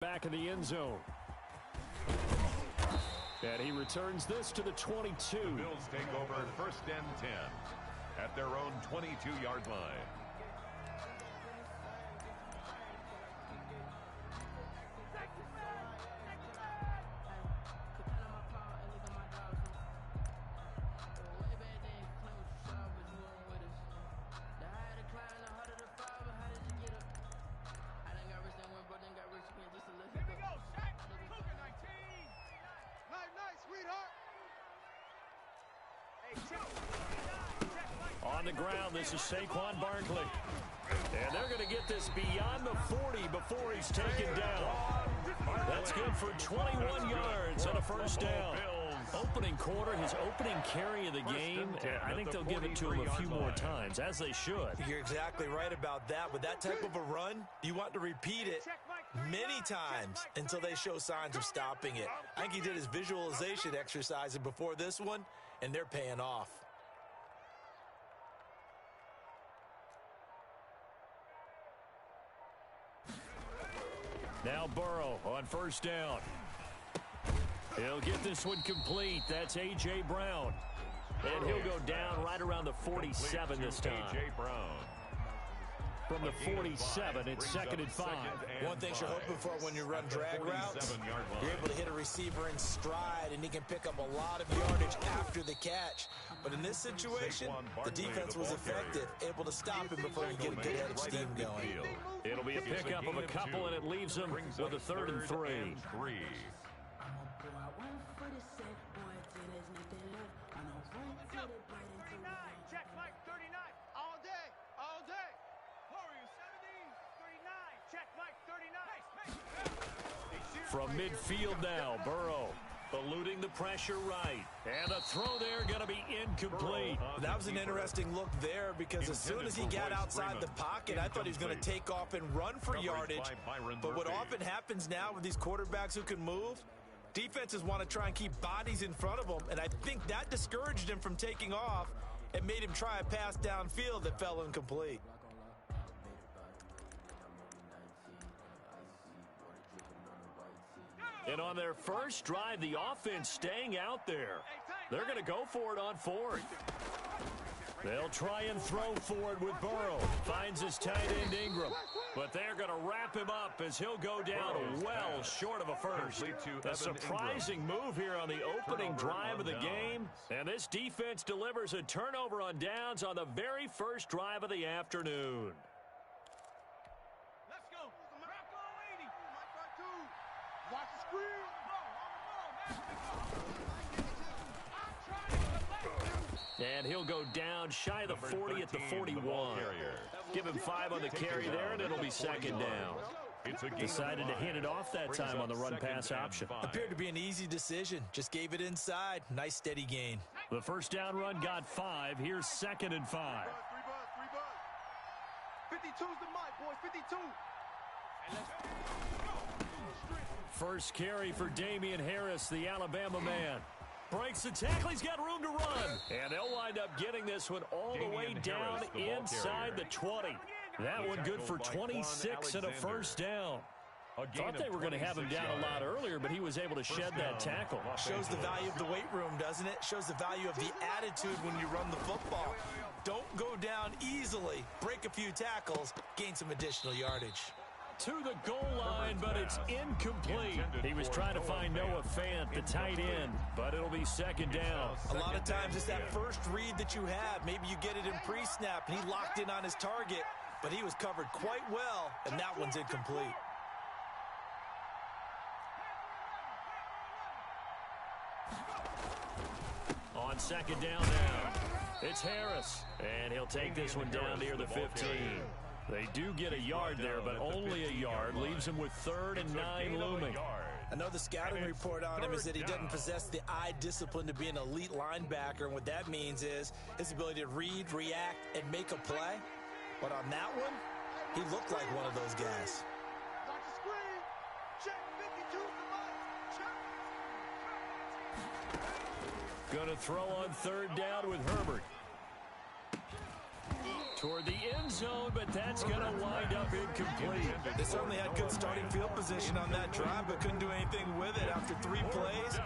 Back in the end zone. And he returns this to the 22. The Bills take over 1st and 10 at their own 22-yard line. On the ground, this is Saquon Barkley. And they're going to get this beyond the 40 before he's taken down. That's good for 21 yards and a first down. Opening quarter, his opening carry of the game, I think they'll give it to him a few more times, as they should. You're exactly right about that. With that type of a run, you want to repeat it many times until they show signs of stopping it. I think he did his visualization exercises before this one, and they're paying off. Now Burrow on first down. He'll get this one complete. That's A.J. Brown. And he'll go down right around the 47 this time. A.J. Brown. From the 47, it's 2nd and 5. One thing you're hoping for when you run drag routes, you're able to hit a receiver in stride, and he can pick up a lot of yardage after the catch. But in this situation, the defense was effective, able to stop him before he get a good head of steam going. It'll be a pickup of a couple, and it leaves him with a 3rd and 3. Check Mike 39. All day, all day. Warrior 70, 39. Check Mike 39. From midfield now, Burrow eluding the pressure right. And a throw there going to be incomplete. That was an interesting look there because as soon as he got outside the pocket, I thought he was going to take off and run for yardage. But what often happens now with these quarterbacks who can move, defenses want to try and keep bodies in front of them, and I think that discouraged him from taking off and made him try a pass downfield that fell incomplete. And on their first drive, the offense staying out there. They're going to go for it on 4th. They'll try and throw for it with Burrow. Finds his tight end Ingram. But they're going to wrap him up as he'll go down well short of a first. A surprising move here on the opening drive of the game. And this defense delivers a turnover on downs on the very first drive of the afternoon. Let's go. Rocco 80. Watch the screen. And he'll go down shy of the 40 at the 41. Give him 5 on the carry there, and it'll be 2nd down. Decided to hand it off that time on the run-pass option. Appeared to be an easy decision. Just gave it inside. Nice steady gain. The first down run got 5. Here's 2nd and 5. 52's the mic, boys. 52. First carry for Damian Harris, the Alabama man. Breaks the tackle. He's got room to run. And they'll wind up getting this one all the way down inside the 20. That one good for 26 and a first down. Thought they were going to have him down a lot earlier, but he was able to shed that tackle. Shows the value of the weight room, doesn't it? Shows the value of the attitude when you run the football. Don't go down easily. Break a few tackles. Gain some additional yardage. To the goal line, but it's incomplete. He was trying to find Noah Fant, the tight end, but it'll be 2nd down. A lot of times it's that first read that you have. Maybe you get it in pre-snap, and he locked in on his target, but he was covered quite well, and that one's incomplete. On 2nd down now, it's Harris, and he'll take this one down near the 15. They do get a yard there, but only a yard. Leaves him with 3rd and 9 looming. I know the scouting report on him is that he doesn't possess the eye discipline to be an elite linebacker, and what that means is his ability to read, react, and make a play. But on that one, he looked like one of those guys. Watch the screen. Check 52's the mic. Going to throw on 3rd down with Herbert. Toward the end zone, but that's going to wind up incomplete. They certainly had good starting field position on that drive, but couldn't do anything with it after 3 plays.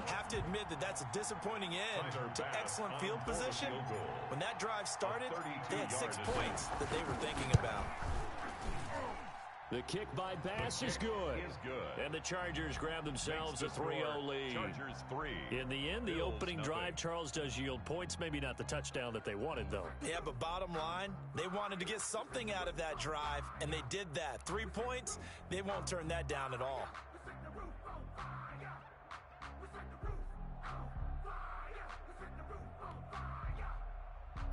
Have to admit that that's a disappointing end to excellent field position. When that drive started, they had 6 points that they were thinking about. The kick by Bass is good. And the Chargers grab themselves a 3-0 lead. In the end, the opening drive, Charles, does yield points. Maybe not the touchdown that they wanted, though. Yeah, but bottom line, they wanted to get something out of that drive, and they did that. 3 points, they won't turn that down at all.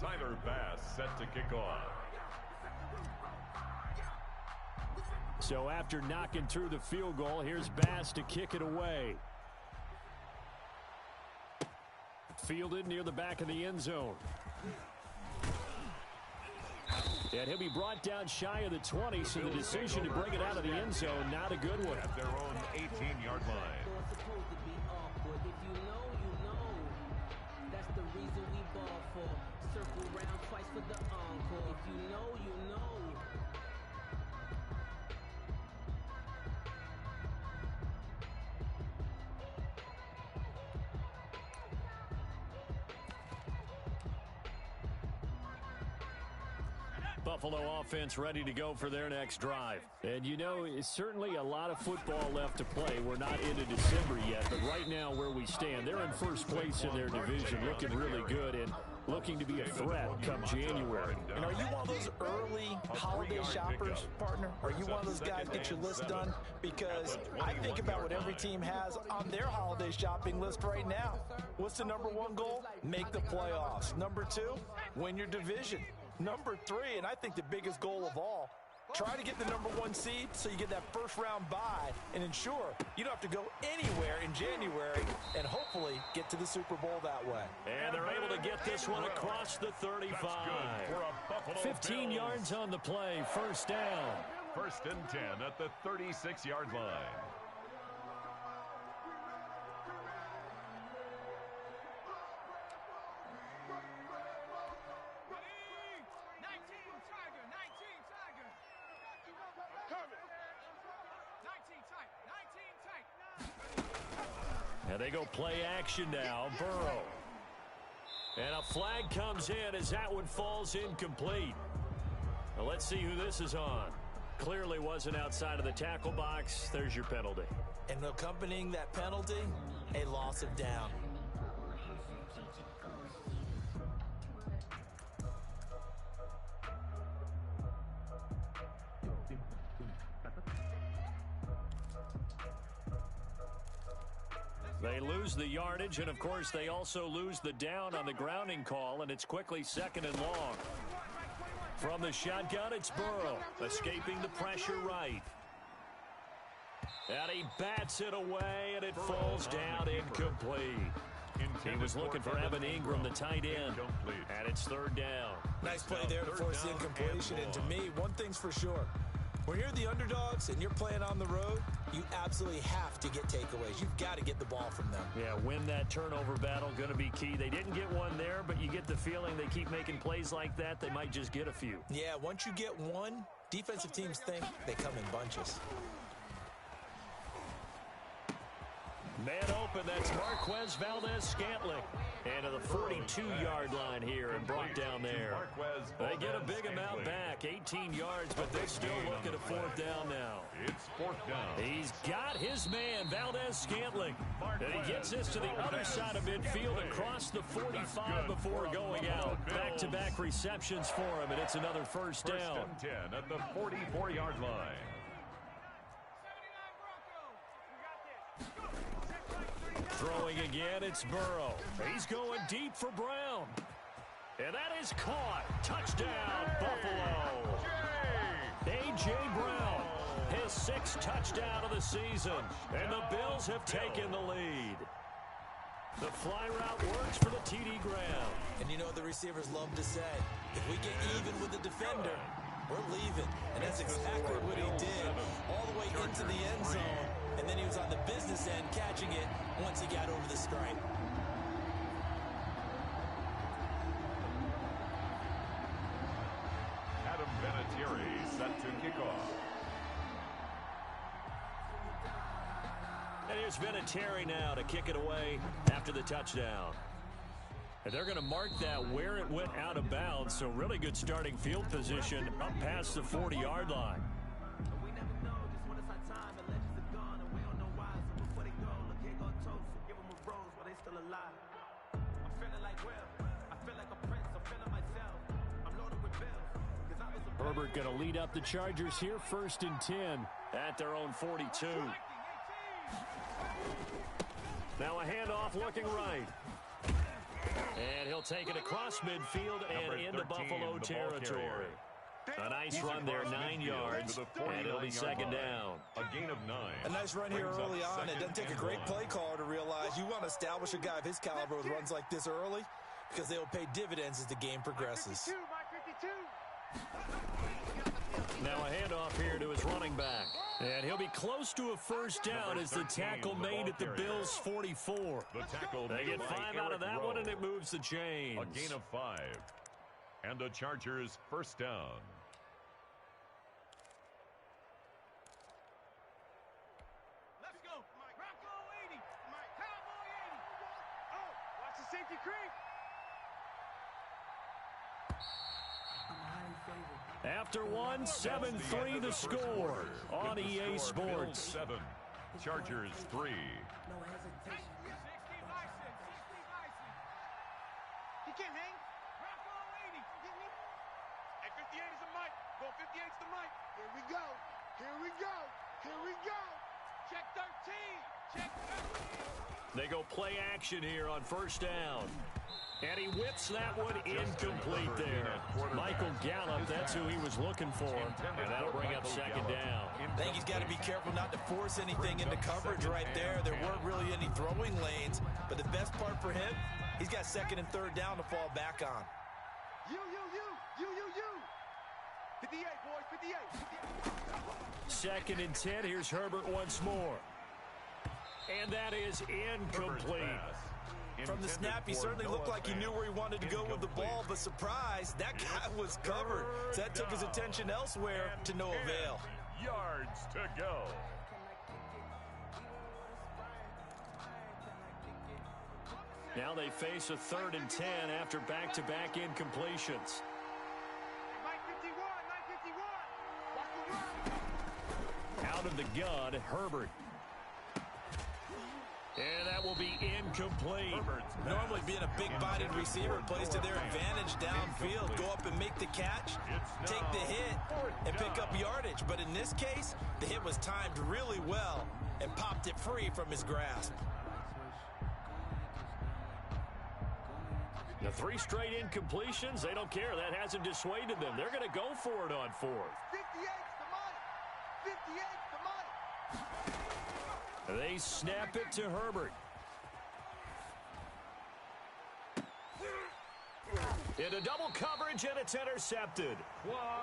Tyler Bass set to kick off. So after knocking through the field goal, here's Bass to kick it away. Fielded near the back of the end zone. And he'll be brought down shy of the 20, so the decision to bring it out of the end zone, not a good one. At their own 18-yard line. That's the reason we ball for. Circle round twice for the encore. If you know, you know. Buffalo offense ready to go for their next drive. And you know, it's certainly a lot of football left to play. We're not into December yet, but right now where we stand, they're in first place in their division, looking really good and looking to be a threat come January. And are you one of those early holiday shoppers, partner? Are you one of those guys get your list done? Because I think about what every team has on their holiday shopping list right now. What's the number 1 goal? Make the playoffs. Number 2, win your division. Number 3, and I think the biggest goal of all, try to get the number 1 seed so you get that first-round bye and ensure you don't have to go anywhere in January and hopefully get to the Super Bowl that way. And they're able to get this one across the 35. 15 yards on the play, first down. 1st and 10 at the 36-yard line. And they go play action now. Burrow. And a flag comes in as that one falls incomplete. Now let's see who this is on. Clearly wasn't outside of the tackle box. There's your penalty. And accompanying that penalty, a loss of down. They lose the yardage, and of course they also lose the down on the grounding call, and it's quickly 2nd and long. From the shotgun, it's Burrow, escaping the pressure right. And he bats it away, and it falls down incomplete. He was looking for Evan Ingram, the tight end, and it's 3rd down. Nice play there to force the incompletion, and to me, one thing's for sure. When you're the underdogs and you're playing on the road, you absolutely have to get takeaways. You've got to get the ball from them. Yeah, win that turnover battle, going to be key. They didn't get one there, but you get the feeling they keep making plays like that, they might just get a few. Yeah, once you get one, defensive teams think they come in bunches. Man open, that's Marquez Valdez-Scantling. And to the 42-yard line here and brought down there. They get a big amount back, 18 yards, but they're still looking at 4th down now. It's 4th down. He's got his man, Valdez-Scantling. And he gets this to the other side of midfield across the 45 before going out. Back-to-back receptions for him, and it's another first down. 1st and 10 at the 44-yard line. Throwing again, it's Burrow. He's going deep for Brown. And that is caught. Touchdown, Buffalo. A.J. Brown, his 6th touchdown of the season. And the Bills have taken the lead. The fly route works for the TD Graham. And you know what the receivers love to say? If we get even with the defender, we're leaving. And that's exactly what he did all the way into the end zone. And then he was on the business end catching it once he got over the stripe. kickoff. And here's Vinatieri now to kick it away after the touchdown. And they're going to mark that where it went out of bounds, so really good starting field position up past the 40-yard line. Herbert going to lead up the Chargers here, 1st and 10 at their own 42. Now a handoff looking right. And he'll take it across midfield and into Buffalo territory. A nice run there, 9 yards, and it'll be 2nd down. A gain of 9. A nice run here early on. It doesn't take a great play caller to realize you want to establish a guy of his caliber with runs like this early because they will pay dividends as the game progresses. Now a handoff here to his running back. And he'll be close to a 1st down as the tackle made at the Bills' 44. They get 5 out of that one, and it moves the chains. A gain of 5. And the Chargers' 1st down. Let's go. Rocco 80. Cowboy 80. Oh, watch the safety creep. After one, 7-3 to score on EA Sports. 7, Chargers 3. No hesitation. 60 license. He can't hang. Rocco 80. Get me? Hey, 58 is the mic. Go 58's the mic. Here we go. Here we go. Here we go. Check 13. Check 13. They go play action here on 1st down. And he whips that one incomplete there. Michael Gallup, that's who he was looking for. And that'll bring up 2nd down. I think he's got to be careful not to force anything into coverage right there. There weren't really any throwing lanes. But the best part for him, he's got 2nd and 3rd down to fall back on. You. 58, boys, 58. 2nd and 10. Here's Herbert once more. And that is incomplete. From the snap, he certainly looked like he knew where he wanted to go with the ball, but surprise, that guy was covered. So that took his attention elsewhere to no avail. Yards to go. Now they face a 3rd and 10 after back-to-back incompletions. Mike 51. Watch the run. Out of the gun, Herbert. And that will be incomplete. Normally being a big-bodied receiver plays to their advantage downfield. Go up and make the catch, take the hit, and pick up yardage. But in this case, the hit was timed really well and popped it free from his grasp. The 3 straight incompletions, they don't care. That hasn't dissuaded them. They're going to go for it on 4th. 58's the money. 58's the money. They snap it to Herbert. Into double coverage, and it's intercepted.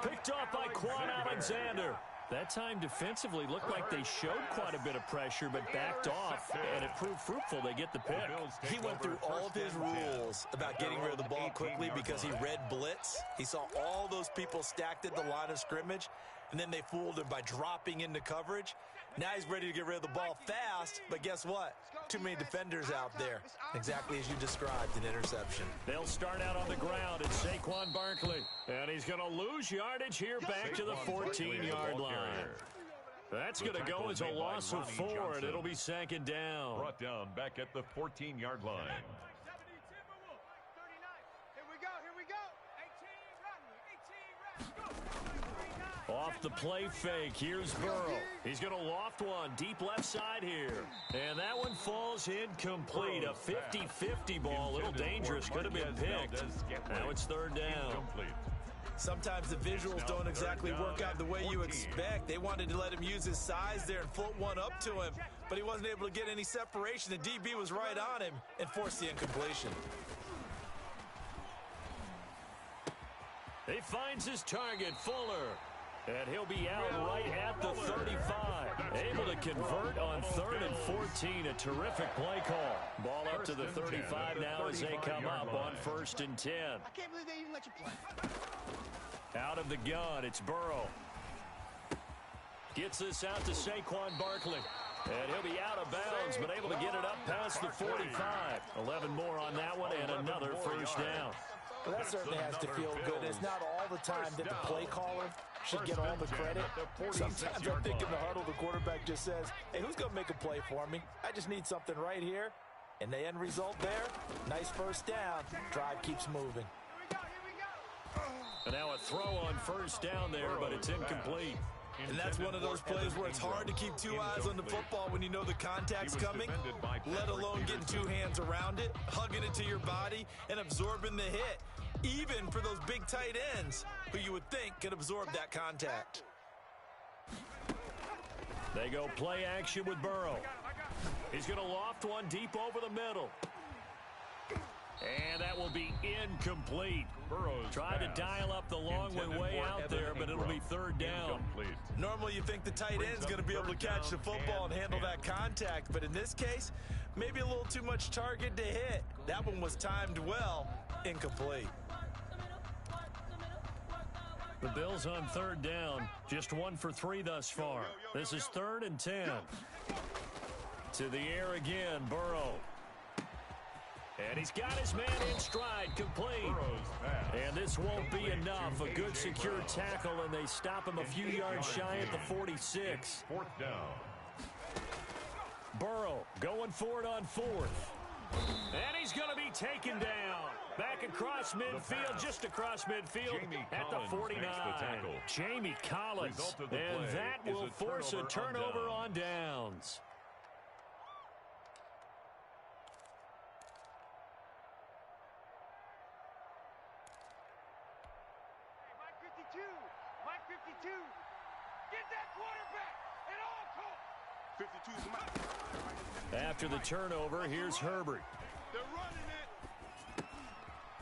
Picked off by Quan Alexander. That time defensively looked like they showed quite a bit of pressure, but backed off, and it proved fruitful. They get the pick. He went through all of his rules about getting rid of the ball quickly because he read blitz. He saw all those people stacked at the line of scrimmage, and then they fooled him by dropping into coverage. Now he's ready to get rid of the ball fast, but guess what? Too many defenders out there. Exactly as you described, an interception. They'll start out on the ground. It's Saquon Barkley. And he's going to lose yardage here back to the 14-yard line. That's going to go as a loss of 4, and it'll be 2nd down. Brought down back at the 14-yard line. Here we go. 18 run. Off the play fake, here's Burrow. He's going to loft one deep left side here. And that one falls incomplete. A 50-50 ball, a little dangerous, could have been picked. Now it's 3rd down. Sometimes the visuals don't exactly work out the way you expect. They wanted to let him use his size there and float one up to him, but he wasn't able to get any separation. The DB was right on him and forced the incompletion. He finds his target, Fuller. And he'll be out right at the 35. Able to convert on 3rd and 14. A terrific play call. Ball up to the 35 now as they come up on 1st and 10. I can't believe they even let you play. Out of the gun, it's Burrow. Gets this out to Saquon Barkley. And he'll be out of bounds, but able to get it up past the 45. 11 more on that one, and another first down. Well, that certainly has to feel good. It's not all the time that the play caller should get all the credit. Sometimes I think in the huddle, the quarterback just says, hey, who's going to make a play for me? I just need something right here. And the end result there, nice first down. Drive keeps moving. And now a throw on first down there, but it's incomplete. And that's one of those plays where it's hard to keep two eyes on the football when you know the contact's coming, let alone getting two hands around it, hugging it to your body, and absorbing the hit, even for those big tight ends who you would think could absorb that contact. They go play action with Burrow. He's going to loft one deep over the middle. And that will be incomplete. Burrow tried to dial up the long way out there, but it'll be third down. Normally you think the tight end's going to be able to catch the football and handle that contact, but in this case, maybe a little too much target to hit. That one was timed well, incomplete. The Bills on third down, just 1 for 3 thus far. This is 3rd and 10. To the air again, Burrow. And he's got his man in stride, complete. And this won't be enough. A good secure tackle, and they stop him a few yards shy at the 46. 4th down. Burrow going for it on 4th. And he's going to be taken down. Back across midfield, just across midfield at the 49. Jamie Collins. And that will force a turnover on downs. Mike 52. Get that quarterback at all costs. 52's Mike. After the turnover, here's Herbert. They're running it.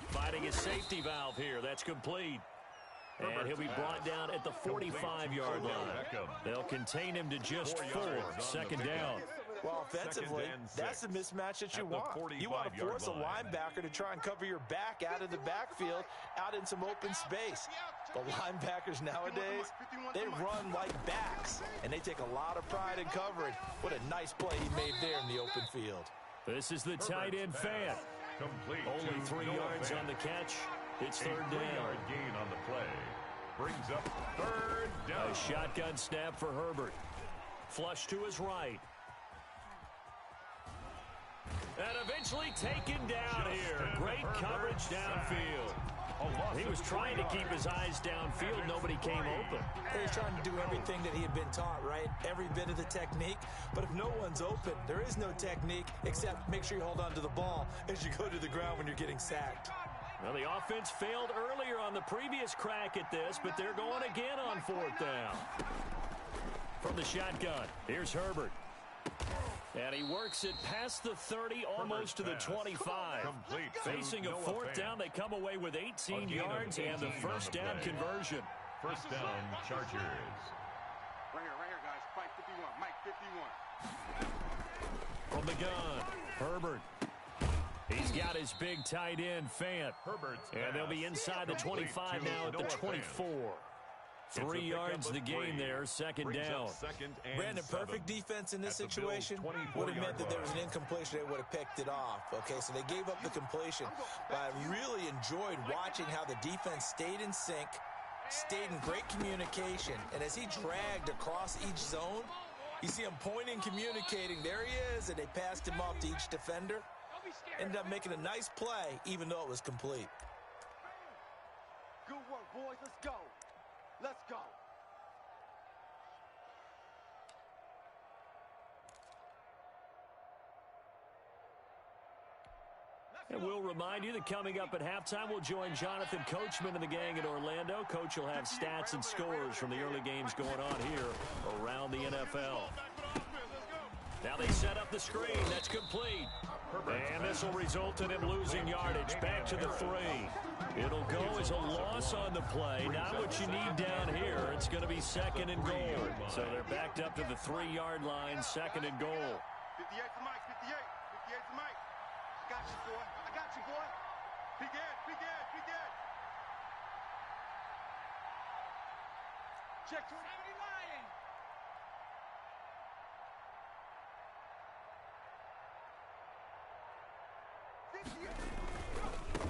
Finding his safety valve here. That's complete. And he'll be brought down at the 45-yard line. They'll contain him to just 4. 2nd down. Well, offensively, that's the mismatch that you want. You want to force a linebacker to try and cover your back out of the backfield, out in some open space. The linebackers nowadays, they run like backs, and they take a lot of pride in coverage. What a nice play he made there in the open field. This is the tight end fan. Only 3 yards on the catch. It's 3rd down. 3-yard gain on the play. Brings up 3rd down. A shotgun snap for Herbert. Flush to his right. And eventually taken down here. Great coverage downfield. He was trying to keep his eyes downfield. Nobody came open. He was trying to do everything that he had been taught, right? Every bit of the technique. But if no one's open, there is no technique except make sure you hold on to the ball as you go to the ground when you're getting sacked. Well, the offense failed earlier on the previous crack at this, but they're going again on 4th down. From the shotgun, here's Herbert. And he works it past the 30, almost to the 25. Facing a 4th down, they come away with 18 yards and the first down conversion. First down, Chargers. Right here, guys. Mike 51. From the gun, Herbert. He's got his big tight end, Fant. And they'll be inside the 25 now at the 24. 3 yards the gain there, 2nd down. Brandon, perfect defense in this situation would have meant that there was an incompletion. They would have picked it off. Okay, so they gave up the completion. But I really enjoyed watching how the defense stayed in sync, stayed in great communication. And as he dragged across each zone, you see him pointing, communicating. There he is, and they passed him off to each defender. Ended up making a nice play, even though it was complete. Good work, boys. Let's go. Let's go. And we'll remind you that coming up at halftime, we'll join Jonathan Coachman and the gang in Orlando. Coach will have stats and scores from the early games going on here around the NFL. Now they set up the screen. That's complete. And this will result in him losing yardage. Back to the 3. It'll go as a loss on the play. Not what you need down here. It's going to be 2nd and goal. So they're backed up to the 3-yard line, 2nd and goal. 58 to Mike, 58. 58 to Mike. I got you, boy. I got you, boy. Big Ed, big Ed, big Ed. Check 70 Lion.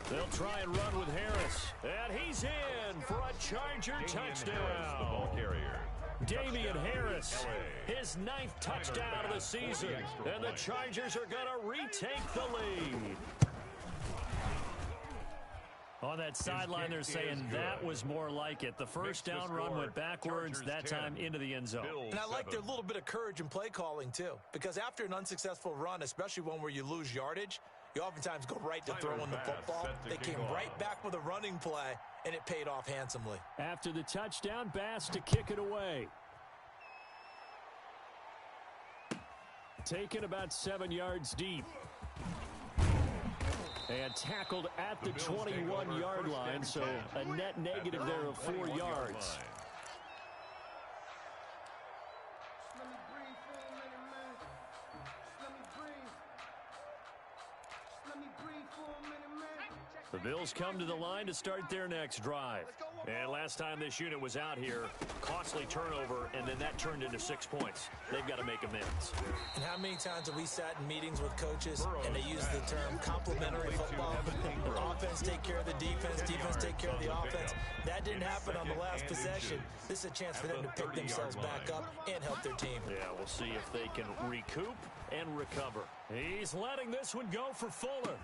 They'll try and run with Harris. And he's in for a Charger touchdown. Harris, the ball carrier. Damian Harris, his 9th touchdown of the season. And the Chargers are going to retake the lead. On that sideline, they're saying that was more like it. The first down run went backwards, that time into the end zone. And I like their little bit of courage in play calling, too. Because after an unsuccessful run, especially one where you lose yardage, you oftentimes go right to throwing the football. They came right back with a running play, and it paid off handsomely. After the touchdown, Bass to kick it away. Taken about 7 yards deep. And tackled at the 21-yard line, so a net negative there of 4 yards. The Bills come to the line to start their next drive. And last time this unit was out here, costly turnover, and then that turned into 6 points. They've got to make amends. And how many times have we sat in meetings with coaches and they use the term complementary football? Offense take care of the defense, defense take care of the offense. That didn't happen on the last possession. This is a chance for them to pick themselves back up and help their team. Yeah, we'll see if they can recoup and recover. He's letting this one go for Fuller.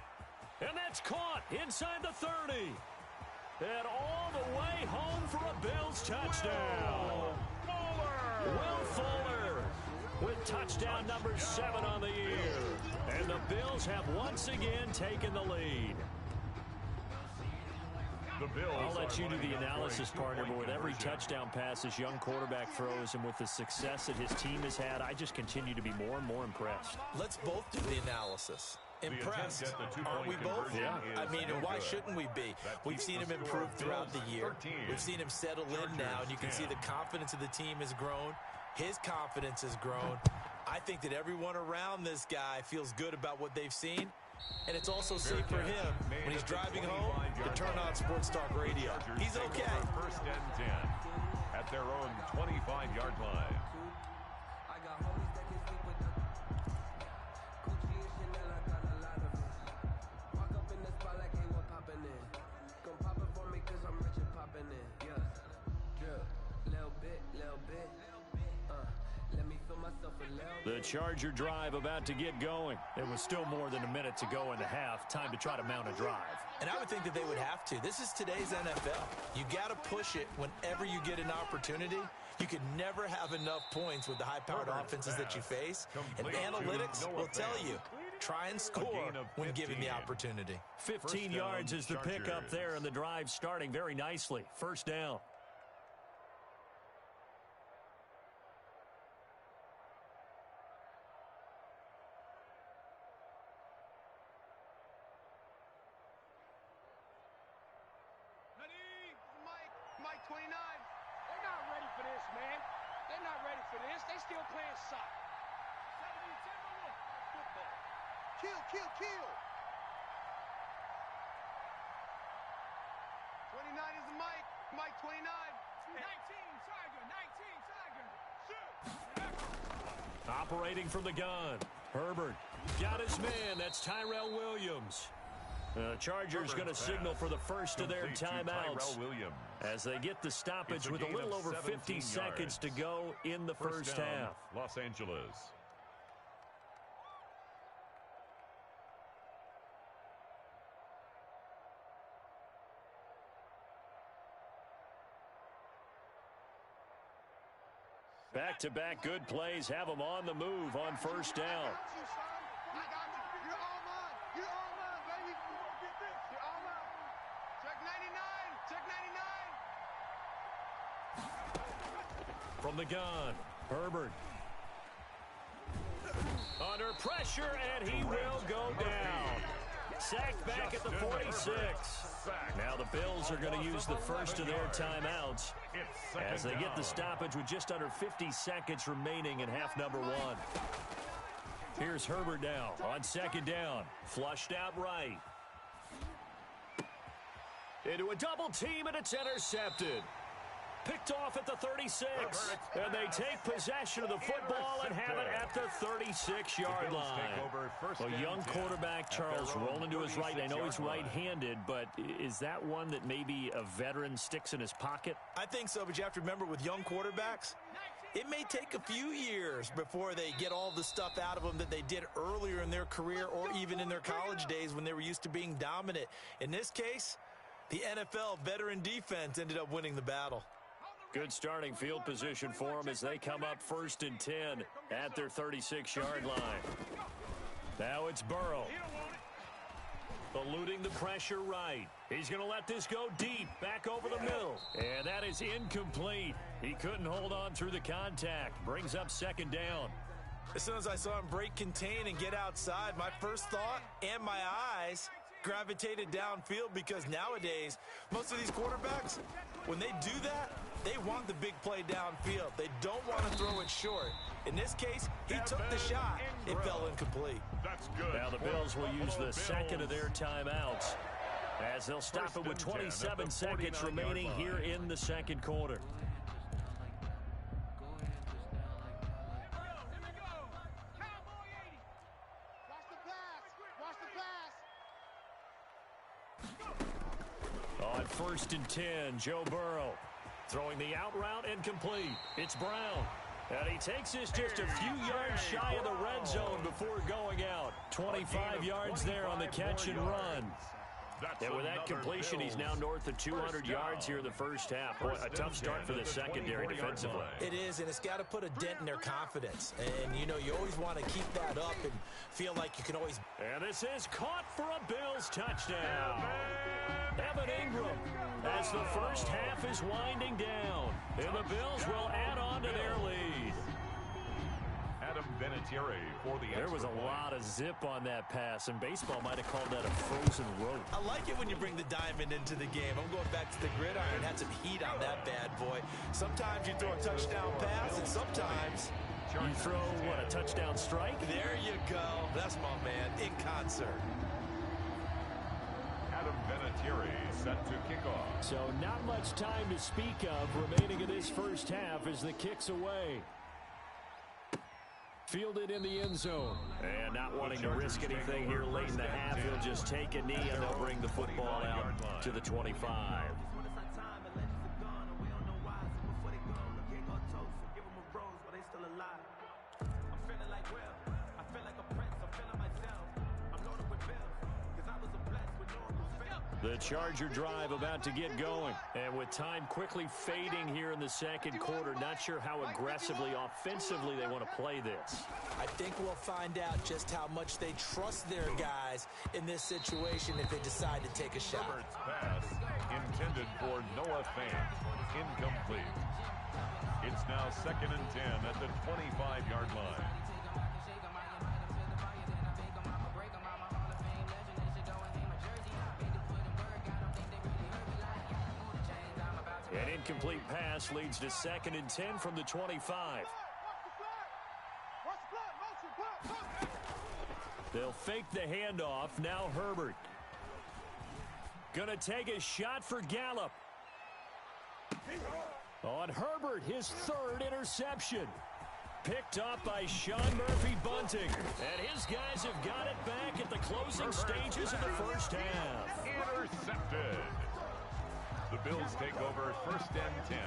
And that's caught inside the 30. And all the way home for a Bills touchdown. Will Fuller with touchdown number 7 on the year. And the Bills have once again taken the lead. I'll let you do the analysis, partner, but with every touchdown pass this young quarterback throws and with the success that his team has had, I just continue to be more and more impressed. Let's both do the analysis. Impressed, aren't we both? Yeah. I mean, and why shouldn't we be? We've seen him improve throughout the year. We've seen him settle in now, and you can see the confidence of the team has grown. His confidence has grown. I think that everyone around this guy feels good about what they've seen, and it's also safe for him when he's driving home to turn on Sports Talk Radio. He's okay. First and 10 at their own 25-yard line. The Charger drive about to get going. There was still more than a minute to go in the half. Time to try to mount a drive. And I would think that they would have to. This is today's NFL. You got to push it whenever you get an opportunity. You can never have enough points with the high-powered offenses that you face. And analytics will tell you, try and score when given the opportunity. 15 yards is the pickup there, and the drive starting very nicely. First down. Mike 29. They're not ready for this, man. They're not ready for this. They still playing soccer. 70-10 football. Kill, kill, kill. 29 is the Mike. Mike 29. 19, Tiger. 19, Tiger. Shoot. Operating from the gun. Herbert got his man. That's Tyrell Williams. The Chargers going to signal for the first of their timeouts as they get the stoppage with a little over 50 seconds to go in the first half. Los Angeles. Back-to-back good plays have them on the move on first down. From the gun, Herbert. Under pressure, and he will go down. Sacked back at the 46. Now the Bills are going to use the first of their timeouts as they get the stoppage with just under 50 seconds remaining in half number 1. Here's Herbert now on second down. Flushed out right. Into a double team, and it's intercepted. Picked off at the 36. And they take possession of the football and have it at the 36-yard line. A young quarterback, Charles, rolling to his right. I know he's right-handed, but is that one that maybe a veteran sticks in his pocket? I think so, but you have to remember with young quarterbacks, it may take a few years before they get all the stuff out of them that they did earlier in their career or even in their college days when they were used to being dominant. In this case, the NFL veteran defense ended up winning the battle. Good starting field position for them as they come up 1st and 10 at their 36-yard line. Now it's Burrow. Eluding the pressure right. He's going to let this go deep, back over the middle. And that is incomplete. He couldn't hold on through the contact. Brings up 2nd down. As soon as I saw him break contain and get outside, my first thought and my eyes gravitated downfield, because nowadays, most of these quarterbacks, when they do that, they want the big play downfield. They don't want to throw it short. In this case, he took the shot. It fell incomplete. That's good. Now the Bills will use the second of their timeouts as they'll stop it with 27 seconds remaining here in the 2nd quarter. On 1st and 10, Joe Burrow throwing the out route incomplete. It's Brown. And he takes this just a few yards shy of the red zone before going out. 25 yards there on the catch and run. And with that completion, he's now north of 200 yards here in the first half. Boy, a tough start for the secondary defensively. It is, and it's got to put a dent in their confidence. And, you know, you always want to keep that up and feel like you can always... And this is caught for a Bills touchdown. Evan Ingram, as the first half is winding down. And the Bills will add on to their lead. There was a lot of zip on that pass, and baseball might have called that a frozen rope. I like it when you bring the diamond into the game. I'm going back to the gridiron. Had some heat on that bad boy. Sometimes you throw a touchdown pass, and sometimes you throw, what, a touchdown strike? There you go. That's my man, in concert. Adam Vinatieri set to kick off. So not much time to speak of remaining in this first half as the kick's away. Fielded in the end zone. And not wanting to risk anything here late in the half, he'll just take a knee and they'll bring the football out to the 25. The Charger drive about to get going. And with time quickly fading here in the 2nd quarter, not sure how aggressively, offensively they want to play this. I think we'll find out just how much they trust their guys in this situation if they decide to take a shot. Herbert's pass intended for Noah Fant. Incomplete. It's now 2nd and 10 at the 25-yard line. An incomplete pass leads to 2nd and 10 from the 25. They'll fake the handoff. Now Herbert. Gonna take a shot for Gallup. On Herbert, his 3rd interception. Picked up by Sean Murphy-Bunting. And his guys have got it back at the closing stages of the first half. Intercepted. The Bills take over 1st and 10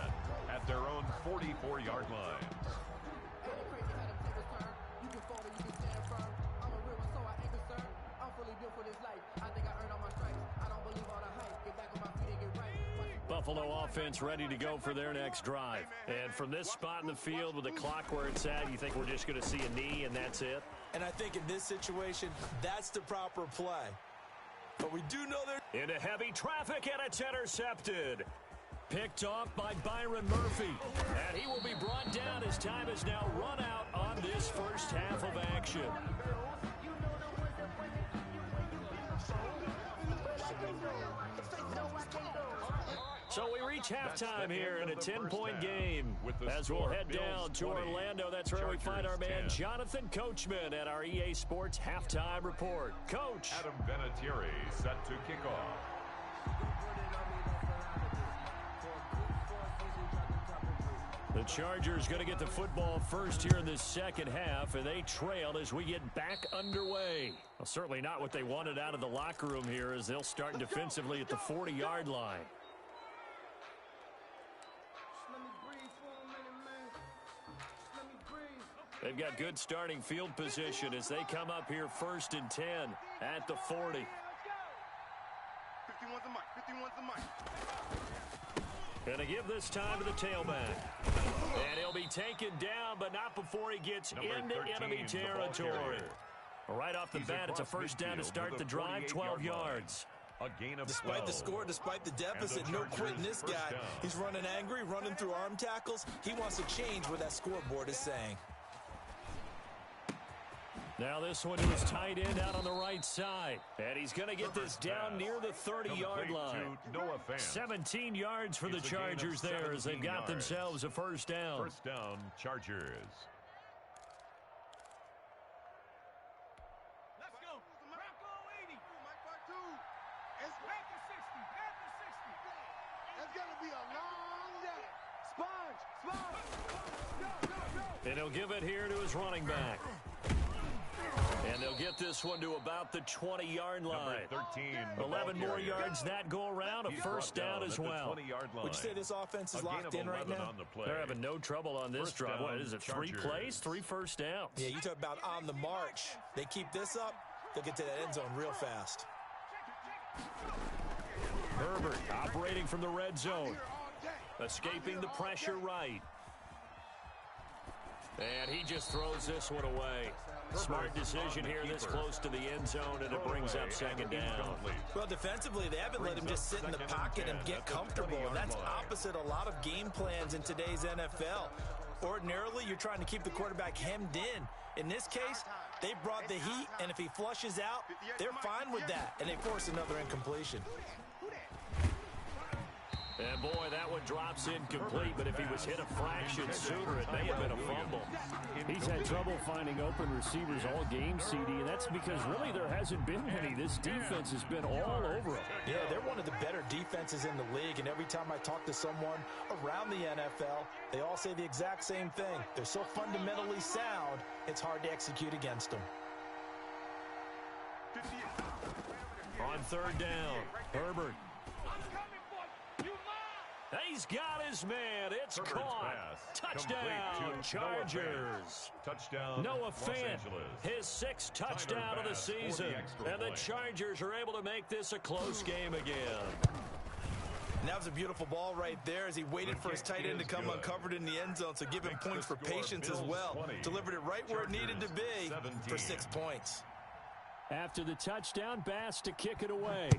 at their own 44-yard line. Buffalo offense ready to go for their next drive. And from this spot in the field with the clock where it's at, you think we're just going to see a knee and that's it? And I think in this situation, that's the proper play. But we do know they're... Into heavy traffic, and it's intercepted. Picked off by Byron Murphy. And he will be brought down as time has now run out on this first half of action. So we reach halftime here in a 10-point game as we'll head down to Orlando. That's where we find our man Jonathan Coachman at our EA Sports Halftime Report. Coach. Adam Vinatieri set to kick off. The Chargers going to get the football first here in this second half, and they trail as we get back underway. Well, certainly not what they wanted out of the locker room here as they'll start defensively at the 40-yard line. They've got good starting field position as they come up here 1st and 10 at the 40. 51's the mic. 51's the mic. Going to give this time to the tailback. And he'll be taken down, but not before he gets into enemy territory. Right off the bat, it's a first down to start the drive, 12 yards. A gain of Despite the score, despite the deficit, no quitting this guy. He's running angry, running through arm tackles. He wants to change what that scoreboard is saying. Now this one to his tight end out on the right side. And he's going to get this down near the 30-yard line. 17 yards for the Chargers there as they've got themselves a first down. First down, Chargers. Let's go. Bronco 80. Mike part 2. It's back to 60. Back to 60. It's going to be a long day. Sponge. And he'll give it here to his running back. And they'll get this one to about the 20-yard line. 11 more yards that go around, a first down as well. Would you say this offense is locked in right now? They're having no trouble on this drive. What is it, 3 plays, 3 first downs? Yeah, you talk about on the march. They keep this up, they'll get to that end zone real fast. Herbert operating from the red zone. Escaping the pressure right. And he just throws this one away. Smart decision here this close to the end zone, and it brings up second down. Well, defensively, they haven't let him just sit in the pocket and get comfortable. And that's opposite a lot of game plans in today's NFL. Ordinarily, you're trying to keep the quarterback hemmed in. In this case, they brought the heat, and if he flushes out, they're fine with that, and they force another incompletion. And boy, that one drops incomplete, but if he was hit a fraction sooner, it may have been a fumble. He's had trouble finding open receivers all game, CD, and that's because really there hasn't been many. This defense has been all over him. Yeah, they're one of the better defenses in the league, and every time I talk to someone around the NFL, they all say the exact same thing. They're so fundamentally sound, it's hard to execute against them. On third down, Herbert. He's got his man. It's caught. Touchdown, Chargers. Touchdown, Noah Fant, his 6th touchdown of the season. And the Chargers are able to make this a close game again. And that was a beautiful ball right there as he waited for his tight end to come uncovered in the end zone, so give him points for patience as well. Delivered it right where it needed to be for 6 points. After the touchdown, Bass to kick it away.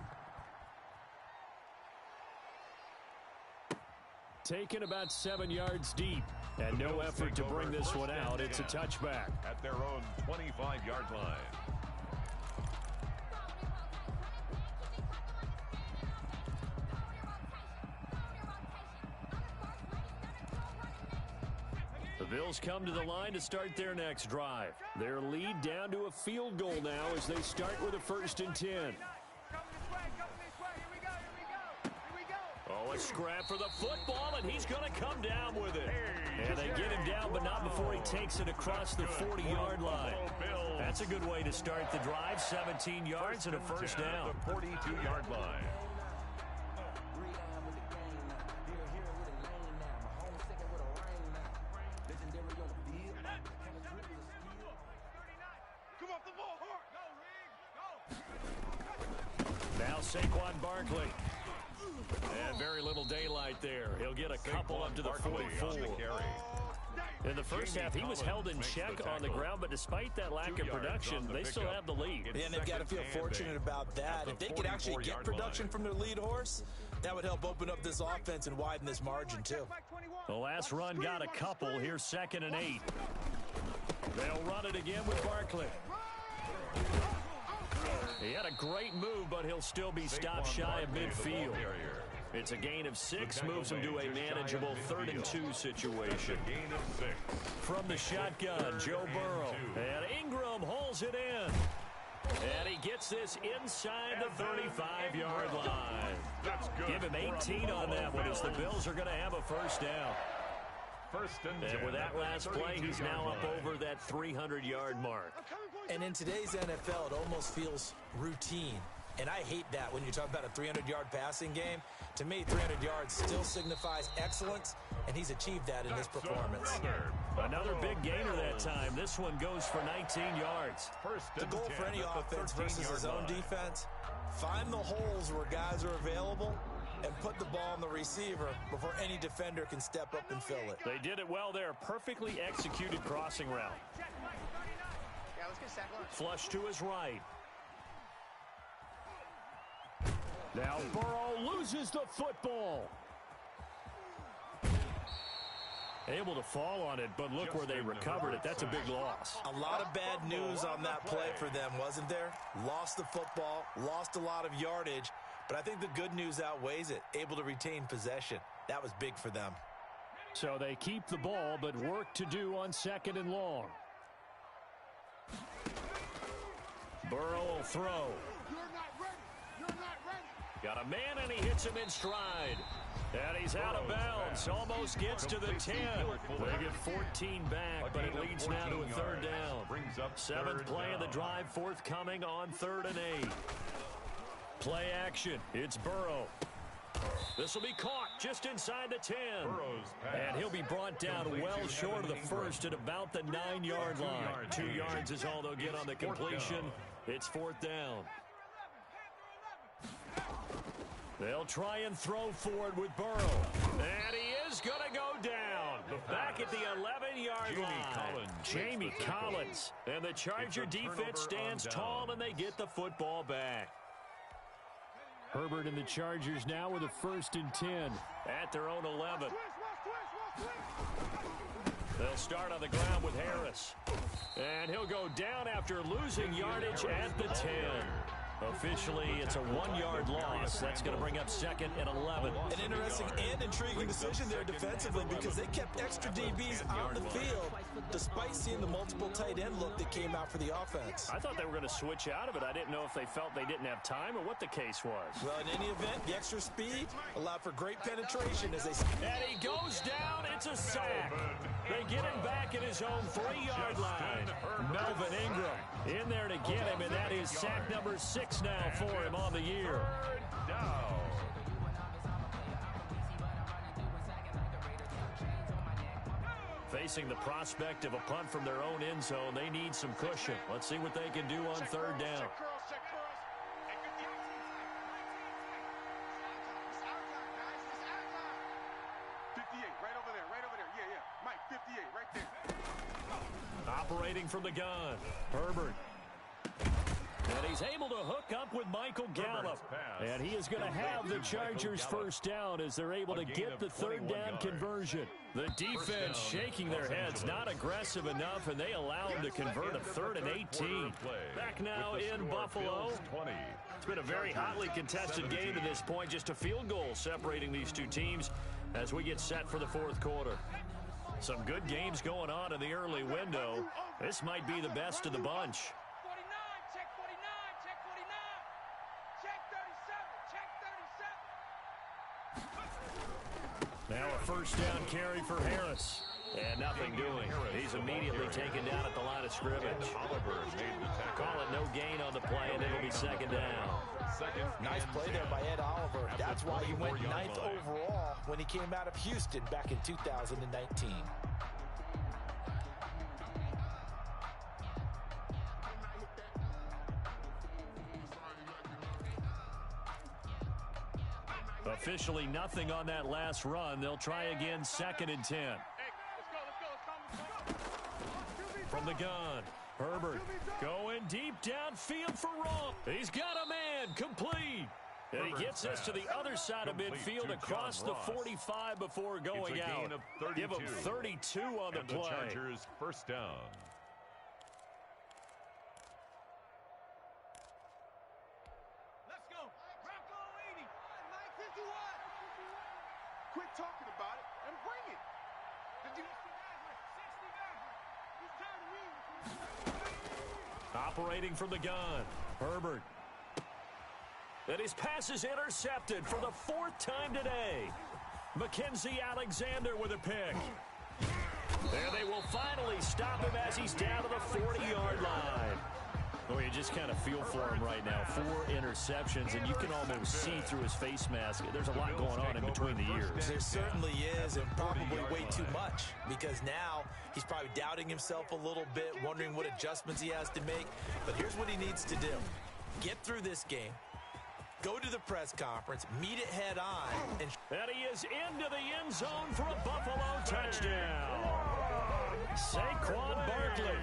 Taken about 7 yards deep, and no effort to bring this one out. It's a touchback. At their own 25-yard line. The Bills come to the line to start their next drive. Their lead down to a field goal now as they start with a 1st and 10. Oh, a scrap for the football, and he's going to come down with it. And they get him down, but not before he takes it across the 40-yard line. That's a good way to start the drive. 17 yards and a first down. The 42-yard line. Now Saquon Barkley. And very little daylight there. He'll get a couple up to the 44. In the first half, he was held in check on the ground, but despite that lack of production, they still have the lead. And they've got to feel fortunate about that. If they could actually get production from their lead horse, that would help open up this offense and widen this margin, too. The last run got a couple. Here's 2nd and 8. They'll run it again with Barkley. He had a great move, but he'll still be stopped shy of midfield. It's a gain of 6, moves him to a manageable 3rd and 2 situation. From the shotgun, Joe Burrow. And Ingram holds it in. And he gets this inside the 35-yard line. Give him 18 on that one as the Bills are going to have a first down. First and 10. And with that last play, he's now up over that 300-yard mark. And in today's NFL, it almost feels routine. And I hate that when you talk about a 300-yard passing game. To me, 300 yards still signifies excellence, and he's achieved that in this performance. Another big gainer that time. This one goes for 19 yards. The goal for any offense versus his own defense, find the holes where guys are available and put the ball on the receiver before any defender can step up and fill it. They did it well there. Perfectly executed crossing route. Flush to his right. Now Burrow loses the football. Able to fall on it, but look where they recovered it. That's a big loss. A lot of bad news on that play for them, wasn't there? Lost the football, lost a lot of yardage, but I think the good news outweighs it. Able to retain possession. That was big for them. So they keep the ball, but work to do on 2nd and long. Burrow will throw. Got a man, and he hits him in stride. And he's out of bounds. Almost gets to the 10. They get 14 back, but it leads now to a 3rd down. 7th play of the drive, forthcoming on 3rd and 8. Play action. It's Burrow. This will be caught just inside the 10. And he'll be brought down well short of the first at about the 9-yard line. 2 yards is all they'll get on the completion. It's 4th down. They'll try and throw forward with Burrow. And he is going to go down. Back at the 11-yard line. Jamie Collins. And the Charger defense stands tall, and they get the football back. Herbert and the Chargers now with a 1st and 10. At their own 11. They'll start on the ground with Harris. And he'll go down after losing yardage at the 10. Officially, it's a 1-yard loss. That's going to bring up 2nd and 11. An interesting and intriguing decision there defensively because they kept extra DBs on the field despite seeing the multiple tight end look that came out for the offense. I thought they were going to switch out of it. I didn't know if they felt they didn't have time or what the case was. Well, in any event, the extra speed allowed for great penetration as they... And he goes down. It's a sack. They get him back at his own 3-yard line. Melvin Ingram in there to get him, and that is sack number 6 now for him on the year. Facing the prospect of a punt from their own end zone, they need some cushion. Let's see what they can do on 3rd down. Operating from the gun, Herbert. And he's able to hook up with Michael Gallup. And he is going to have the Chargers 1st down as they're able to get the 3rd down conversion. The defense shaking their heads, not aggressive enough, and they allow him to convert a 3rd and 18. Back now in Buffalo. It's been a very hotly contested game to this point. Just a field goal separating these two teams as we get set for the 4th quarter. Some good games going on in the early window. This might be the best of the bunch. Now a 1st down carry for Harris. And nothing doing. He's immediately taken down at the line of scrimmage. Call it no gain on the play, and it'll be 2nd down. Nice play there by Ed Oliver. That's why he went 9th overall when he came out of Houston back in 2019. Officially nothing on that last run. They'll try again 2nd and 10. From the gun, Herbert going deep downfield for Romp. He's got a man, complete. And he gets this to the other side of midfield across the 45 before going out. Give him 32 on the play. Chargers 1st down. Quit talking about it and bring it. Operating from the gun, Herbert. And his pass is intercepted for the 4th time today. Mackenzie Alexander with a pick. And they will finally stop him as he's down to the 40-yard line. Well, you just kind of feel for him right now. 4 interceptions, and you can almost see through his face mask. There's a lot going on in between the ears. There certainly is, and probably way too much, because now he's probably doubting himself a little bit, wondering what adjustments he has to make. But here's what he needs to do. Get through this game. Go to the press conference, meet it head on. And he is into the end zone for a Buffalo touchdown. Saquon Barkley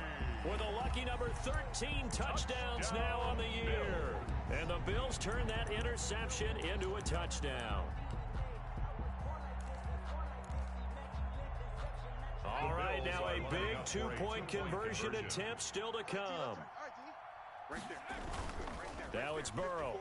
with a lucky number 13 touchdowns now on the year. And the Bills turn that interception into a touchdown. All right, now a big 2-point conversion attempt still to come. Now it's Burrow.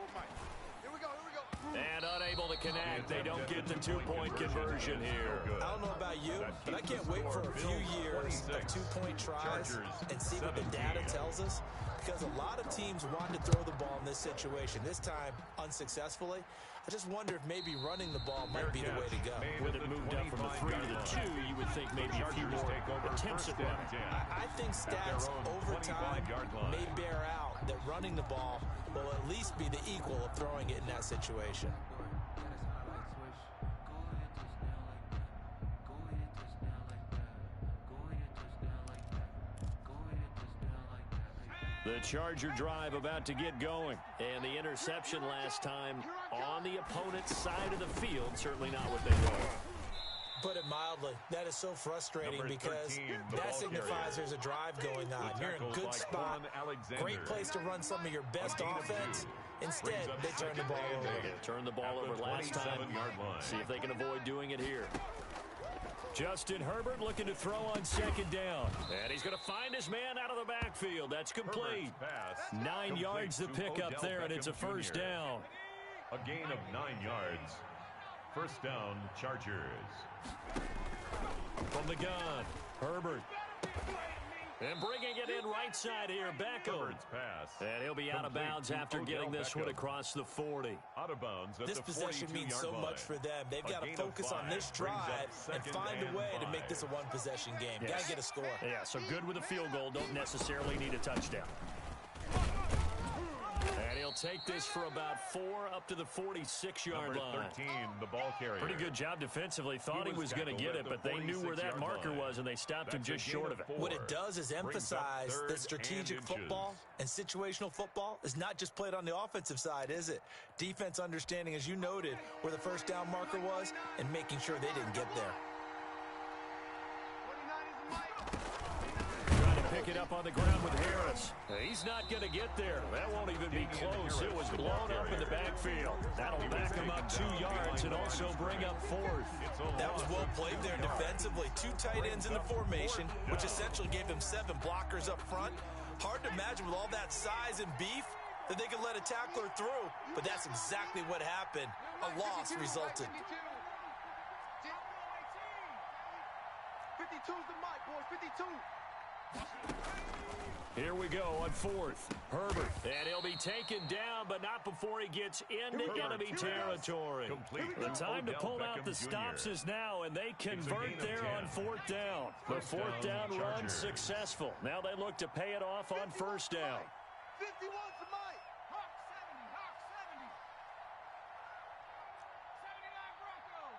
And unable to connect. They don't get the 2-point conversion here. I don't know about you, but I can't wait for a few years of 2-point tries and see what the data tells us. Because a lot of teams want to throw the ball in this situation. This time, unsuccessfully. I just wonder if maybe running the ball might be the way to go. With it moved up from the 3 to the 2, you would think maybe a few more attempts at running. I think stats over time may bear out that running the ball will at least be the equal of throwing it in that situation. The Charger drive about to get going. And the interception last time on the opponent's side of the field, certainly not what they want. Put it mildly, that is so frustrating because that signifies there's a drive going on. You're in a good spot, great place to run some of your best offense. Instead, they turn the ball over. Turn the ball over last time. See if they can avoid doing it here. Justin Herbert looking to throw on 2nd down. And he's going to find his man out of the backfield. That's complete. 9 yards to pick up there, and it's a first down. A gain of 9 yards. First down, Chargers. From the gun, Herbert. And bringing it in right side here, Beckham. And he'll be out of bounds after getting this one across the 40. Out of bounds at this possession means so much for them. They've got to focus on this drive and find a way to make this a one-possession game. Yes. Got to get a score. Yeah, so good with a field goal. Don't necessarily need a touchdown. And he'll take this for about 4 up to the 46-yard line. 13, the ball carrier. Pretty good job defensively. Thought he was going to get it, but they knew where that marker was, and they stopped him just short of it. What it does is emphasize that strategic football and situational football is not just played on the offensive side, is it? Defense understanding, as you noted, where the first down marker was and making sure they didn't get there. Pick it up on the ground with Harris. He's not going to get there. That won't even be close. It was blown up in the backfield. That'll back him up 2 yards and also bring up 4th. That was well played there defensively. 2 tight ends in the formation, which essentially gave them 7 blockers up front. Hard to imagine with all that size and beef that they could let a tackler through, but that's exactly what happened. A loss resulted. 52's the mic, boys. 52. Here we go on 4th. Herbert. And he'll be taken down, but not before he gets into enemy territory. The time to pull out the stops is now, and they convert there on 4th down. The 4th down run successful. Now they look to pay it off on 1st down. 51's the mic. Hawk 70. Hawk 70. 79 Bronco.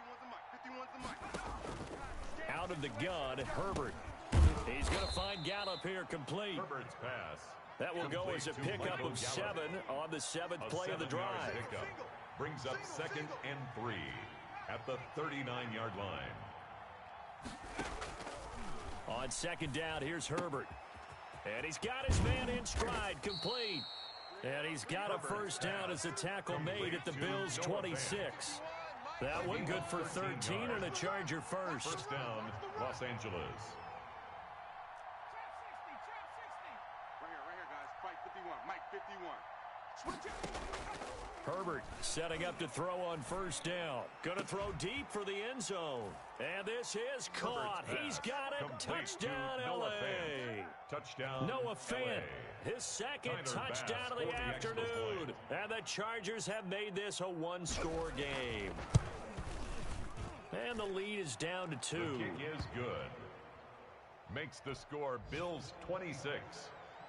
51's the mic. 51's the mic. Out of the gun, Herbert. He's going to find Gallup here complete. Herbert's pass. That will go as a pickup of 7 on the 7th play of the drive. Brings up 2nd and 3 at the 39-yard line. On 2nd down, here's Herbert. And he's got his man in stride, complete. And he's got a first down as a tackle made at the Bills' 26. That one good for 13 and a Charger first. First down, Los Angeles. Herbert setting up to throw on 1st down. Going to throw deep for the end zone. And this is caught. He's got it. Touchdown, L.A. Touchdown, Noah Fant. His 2nd touchdown of the afternoon. And the Chargers have made this a one-score game. And the lead is down to 2. The kick is good. makes the score Bills 26,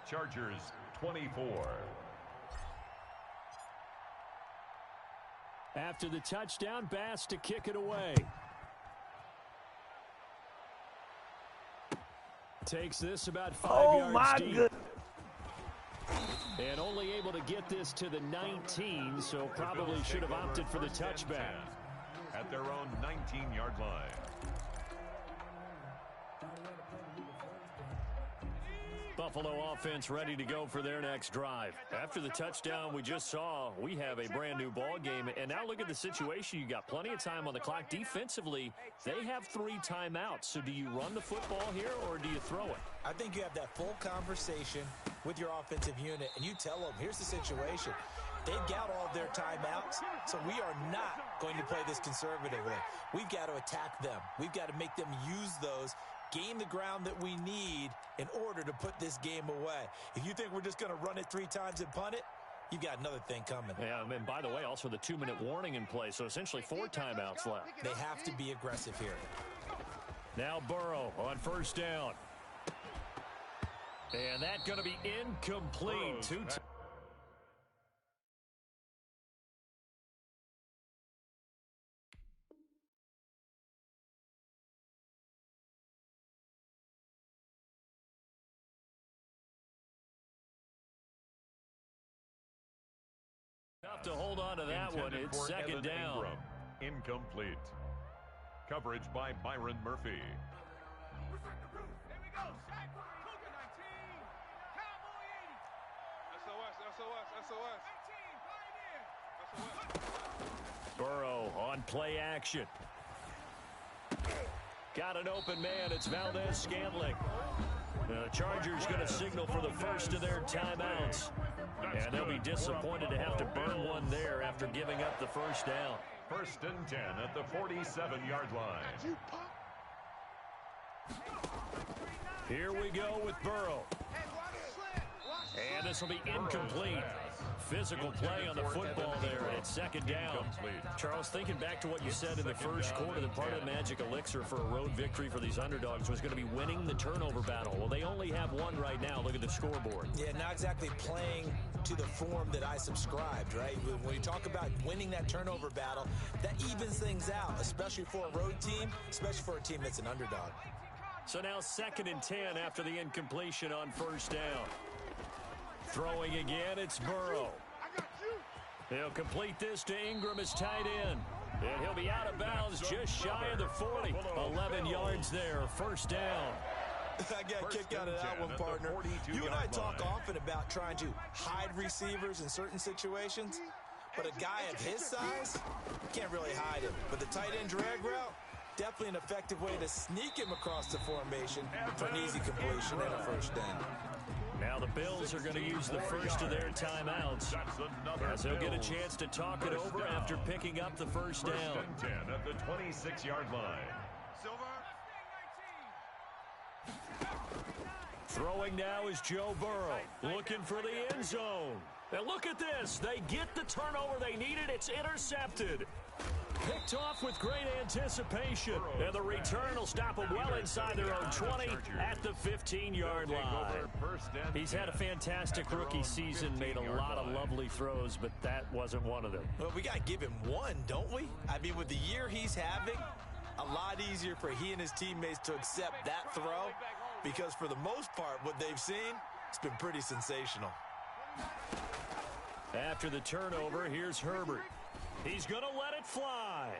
Chargers 24. After the touchdown, Bass to kick it away. Takes this about 5 yards deep. And only able to get this to the 19, so probably should have opted for the touchback. At their own 19-yard line. Buffalo offense ready to go for their next drive. After the touchdown we just saw, we have a brand new ball game. And now look at the situation. You got plenty of time on the clock. Defensively, they have 3 timeouts. So do you run the football here or do you throw it? I think you have that full conversation with your offensive unit, and you tell them, here's the situation. They've got all their timeouts, so we are not going to play this conservatively. We've got to attack them. We've got to make them use those, gain the ground that we need in order to put this game away. If you think we're just going to run it 3 times and punt it, you've got another thing coming. Yeah, and by the way, also the 2-minute warning in play, so essentially 4 timeouts left. They have to be aggressive here. Now Burrow on first down. And that's going to be incomplete. Tough to hold on to that one. It's second down. Ingram. Incomplete. Coverage by Byron Murphy. Here we go. Sack. Cougar 19. Cowboy 80. SOS. 18. Pioneer. Burrow on play action. Got an open man. It's Valdez-Scantling. The Chargers going to signal for the first of their timeouts. And they'll be disappointed to have to burn one there after giving up the first down. 1st and 10 at the 47-yard line. Here we go with Burrow. And this will be incomplete. Physical play on the football there, and it's second down. Charles, thinking back to what you said in the first quarter, that part of the magic elixir for a road victory for these underdogs was going to be winning the turnover battle. Well, they only have one right now. Look at the scoreboard. Yeah, not exactly playing to the form that I subscribed, right? When you talk about winning that turnover battle, that evens things out, especially for a road team, especially for a team that's an underdog. So now 2nd and 10 after the incompletion on first down. Throwing again, it's Burrow. He'll complete this to Ingram as tight end. And he'll be out of bounds just shy of the 40. 11 yards there, first down. I got a kick out of that one, partner. You and I talk often about trying to hide receivers in certain situations, but a guy of his size can't really hide him. But the tight end drag route, definitely an effective way to sneak him across the formation for an easy completion and a first down. Now the Bills are going to use the first of their timeouts as they'll get a chance to talk it over after picking up the first down. 1st and 10 at the 26-yard line. Throwing now is Joe Burrow, looking for the end zone. And look at this. They get the turnover they needed. It's intercepted. Picked off with great anticipation. And the return will stop them well inside their own 20 at the 15-yard line. He's had a fantastic rookie season, made a lot of lovely throws, but that wasn't one of them. Well, we got to give him one, don't we? I mean, with the year he's having, a lot easier for he and his teammates to accept that throw, because for the most part, what they've seen, it's been pretty sensational. After the turnover, here's Herbert. He's going to let it fly.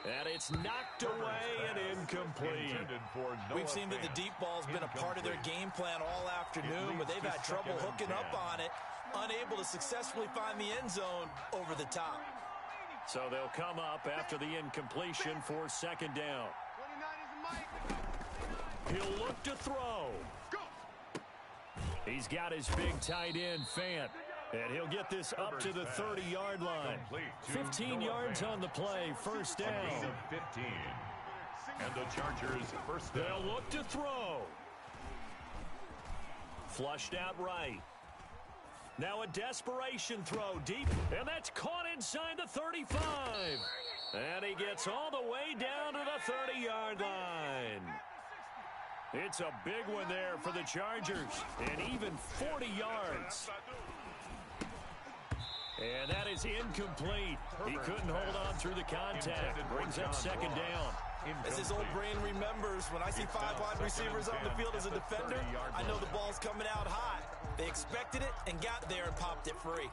And it's knocked away and incomplete. We've seen that the deep ball's been a part of their game plan all afternoon, but they've had trouble hooking up on it, unable to successfully find the end zone over the top. So they'll come up after the incompletion for second down. He'll look to throw. He's got his big tight end, Fant. And he'll get this up to the 30-yard line. 15 yards on the play, first down. 15. And the Chargers first down. They'll look to throw. Flushed out right. Now a desperation throw deep, and that's caught inside the 35. And he gets all the way down to the 30-yard line. It's a big one there for the Chargers, and even 40 yards. And that is incomplete. He couldn't hold on through the contact. Brings up second down. As his old brain remembers, when I see 5 wide receivers on the field as a defender, I know the ball's coming out high. They expected it and got there and popped it free.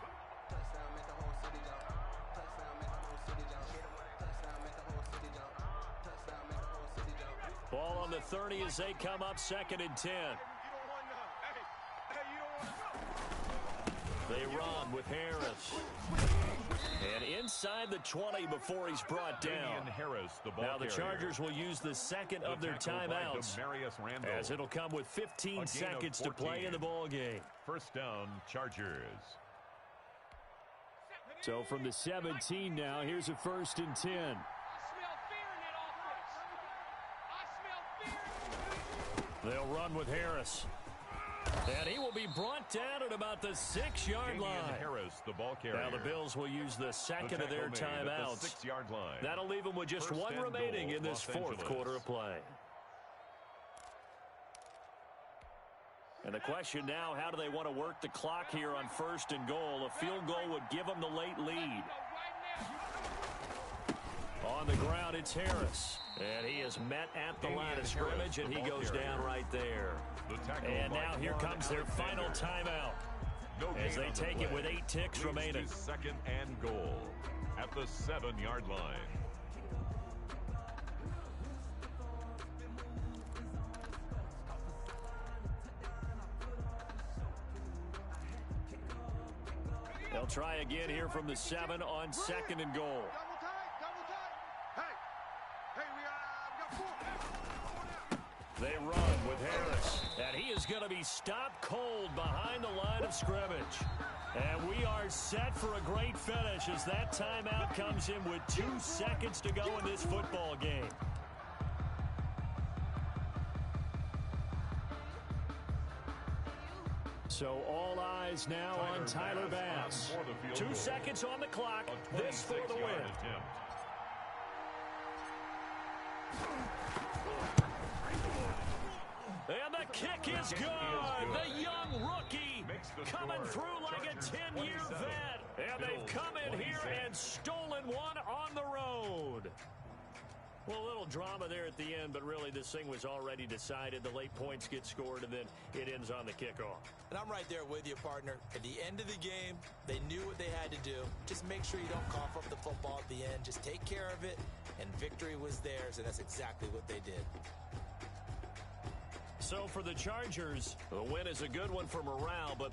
Ball on the 30 as they come up 2nd and 10. They run with Harris. And inside the 20 before he's brought down. Now the Chargers will use the second of their timeouts, as it'll come with 15 seconds to play in the ball game. First down, Chargers. So from the 17 now, here's a 1st and 10. They'll run with Harris. And he will be brought down at about the 6-yard line. Harris, the ball carrier. Now the Bills will use the second of their timeouts. The 6-yard line. That'll leave them with just one remaining in this fourth quarter of play. And the question now, how do they want to work the clock here on 1st and goal? A field goal would give them the late lead. On the ground, it's Harris. And he is met at the line of scrimmage, and he goes down right there. And now here comes their final timeout, as they take it with 8 ticks remaining. 2nd and goal at the 7-yard line. They'll try again here from the 7 on 2nd and goal. They run with Harris, and he is going to be stopped cold behind the line of scrimmage. And we are set for a great finish as that timeout comes in with 2 seconds to go in this football game. So all eyes now on Tyler Bass. 2 seconds on the clock. This for the win. And the kick is good. The young rookie coming through like a 10-year vet. And they've come in here and stolen one on the road. Well, a little drama there at the end, but really this thing was already decided. The late points get scored, and then it ends on the kickoff. And I'm right there with you, partner. At the end of the game, they knew what they had to do. Just make sure you don't cough up the football at the end. Just take care of it, and victory was theirs, and that's exactly what they did. So for the Chargers, the win is a good one for morale, but